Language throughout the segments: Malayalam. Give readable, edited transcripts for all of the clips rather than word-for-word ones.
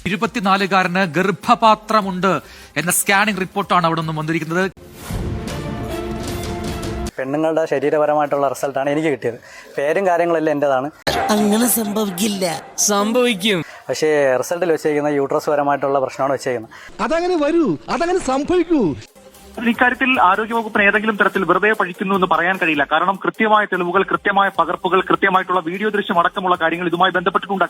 24-കാരന് ഗർഭപാത്രമുണ്ട് എന്ന സ്കാനിംഗ് റിപ്പോർട്ടാണ് അവിടെ നിന്നും വന്നിരിക്കുന്നത്. പെണ്ണുങ്ങളുടെ ശരീരപരമായിട്ടുള്ള റിസൾട്ടാണ് എനിക്ക് കിട്ടിയത്. പേരും കാര്യങ്ങളെല്ലാം എൻ്റെതാണ്. അങ്ങനെ സംഭവിക്കില്ല. സംഭവിക്കും. പക്ഷേ റിസൾട്ടിൽ വെച്ചേക്കുന്ന യൂട്രസ് പരമായിട്ടുള്ള പ്രശ്നമാണ് വെച്ചേക്കുന്നത്. അതങ്ങനെ വരൂ, അതങ്ങനെ സംഭവിക്കൂ. ഇക്കാര്യത്തിൽ ആരോഗ്യവകുപ്പിന് ഏതെങ്കിലും തരത്തിൽ വെറുതെ പഴിക്കുന്നു എന്ന് പറയാൻ കഴിയില്ല. കാരണം കൃത്യമായ തെളിവുകൾ, കൃത്യമായ പകർപ്പുകൾ, കൃത്യമായിട്ടുള്ള വീഡിയോ ദൃശ്യം അടക്കമുള്ള കാര്യങ്ങൾ ഇതുമായി ബന്ധപ്പെട്ടിട്ടുണ്ട്.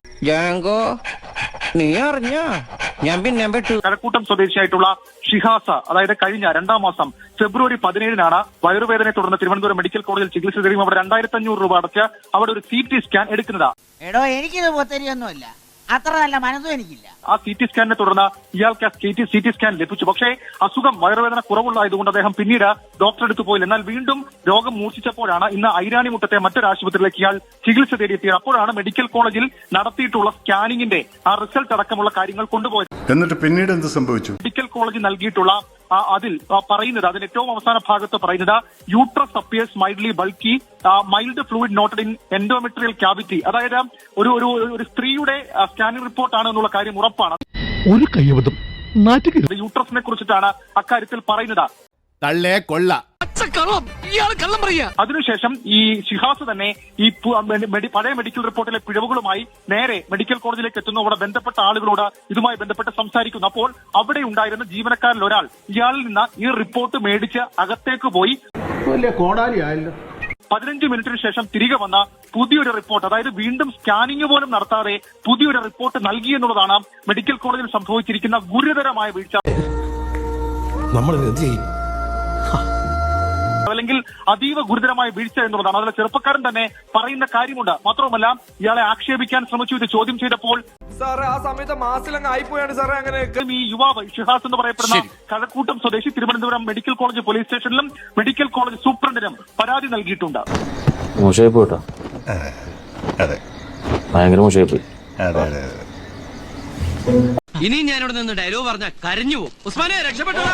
കഴക്കൂട്ടം സ്വദേശിയായിട്ടുള്ള ഷിഹാസ, അതായത് കഴിഞ്ഞ 2-ാം മാസം ഫെബ്രുവരി 17-നാണ് വയറുവേദനയെ തുടർന്ന് തിരുവനന്തപുരം മെഡിക്കൽ കോളേജിൽ ചികിത്സ തേടിയും അവിടെ 2500 രൂപ അടച്ച് അവിടെ ഒരു CT സ്കാൻ എടുക്കുന്നത്. എടോ, എനിക്കിത് പൊത്തരിയൊന്നുമില്ല, അത്ര നല്ല മനസ്സും എനിക്കില്ല. ആ CT സ്കാനിനെ തുടർന്ന് ഇയാൾക്ക് CT സ്കാൻ ലഭിച്ചു. പക്ഷേ അസുഖം വയറുവേദന കുറവുള്ളതായതുകൊണ്ട് അദ്ദേഹം പിന്നീട് ഡോക്ടറെ അടുത്ത് പോയില്ല. എന്നാൽ വീണ്ടും രോഗം മൂർച്ഛിച്ചപ്പോഴാണ് ഇന്ന് ഐരാണിമുട്ടത്തെ മറ്റൊരു ആശുപത്രിയിലേക്ക് ഇയാൾ ചികിത്സ തേടിയെത്തിയത്. അപ്പോഴാണ് മെഡിക്കൽ കോളേജിൽ നടത്തിയിട്ടുള്ള സ്കാനിങ്ങിന്റെ ആ റിസൾട്ട് അടക്കമുള്ള കാര്യങ്ങൾ കൊണ്ടുപോയത്. എന്നിട്ട് പിന്നീട് എന്ത് സംഭവിച്ചു? മെഡിക്കൽ കോളേജ് നൽകിയിട്ടുള്ള അതിൽ പറയുന്നത്, അതിൽ ഏറ്റവും അവസാന ഭാഗത്ത് പറയുന്നത്, uterus appears mildly bulky, mild fluid noted in endometrial cavity. അതായത് ഒരു സ്ത്രീയുടെ സ്കാനിംഗ് റിപ്പോർട്ടാണ് എന്നുള്ള കാര്യം ഉറപ്പാണ്. ഒരു കൈവതം യൂട്രസിനെ കുറിച്ചിട്ടാണ് അക്കാര്യത്തിൽ പറയുന്നത്. അതിനുശേഷം ഈ ഷിഹാസ് തന്നെ ഈ പഴയ മെഡിക്കൽ റിപ്പോർട്ടിലെ പിഴവുകളുമായി നേരെ മെഡിക്കൽ കോളേജിലേക്ക് എത്തുന്നു. അവിടെ ബന്ധപ്പെട്ട ആളുകളോട് ഇതുമായി ബന്ധപ്പെട്ട് സംസാരിക്കുന്നു. അപ്പോൾ അവിടെ ഉണ്ടായിരുന്ന ജീവനക്കാരിൽ ഒരാൾ ഇയാളിൽ നിന്ന് ഈ റിപ്പോർട്ട് മേടിച്ച് അകത്തേക്ക് പോയി 15 മിനിറ്റിന് ശേഷം തിരികെ വന്ന പുതിയൊരു റിപ്പോർട്ട്, അതായത് വീണ്ടും സ്കാനിംഗ് പോലും നടത്താതെ പുതിയൊരു റിപ്പോർട്ട് നൽകി എന്നുള്ളതാണ് മെഡിക്കൽ കോളേജിൽ സംഭവിച്ചിരിക്കുന്ന ഗുരുതരമായ വീഴ്ച. അല്ലെങ്കിൽ അതീവ ഗുരുതരമായ വീഴ്ച എന്നുള്ളതാണ്. അതിലെ ചെറുപ്പക്കാരൻ തന്നെ പറയുന്ന കാര്യമുണ്ട്. മാത്രവുമല്ല, ഇയാളെ ആക്ഷേപിക്കാൻ ശ്രമിച്ചു. ഇത് ചോദ്യം ചെയ്തപ്പോൾ ഈ യുവാവ് ഷിഹാസ് എന്ന് പറയപ്പെടുന്ന കഴക്കൂട്ടം സ്വദേശി തിരുവനന്തപുരം മെഡിക്കൽ കോളേജ് പോലീസ് സ്റ്റേഷനിലും മെഡിക്കൽ കോളേജ് സൂപ്രണ്ടിനും പരാതി നൽകിയിട്ടുണ്ട്. മോശമായി പോയിട്ടോ, ഭയങ്കര മോശമായി പോയി. ഇനി ഞാനിവിടെ നിന്ന് ഡയലോഗ് പറഞ്ഞ കരഞ്ഞു പോകും. ഉസ്മാനെ, രക്ഷപ്പെട്ടോ.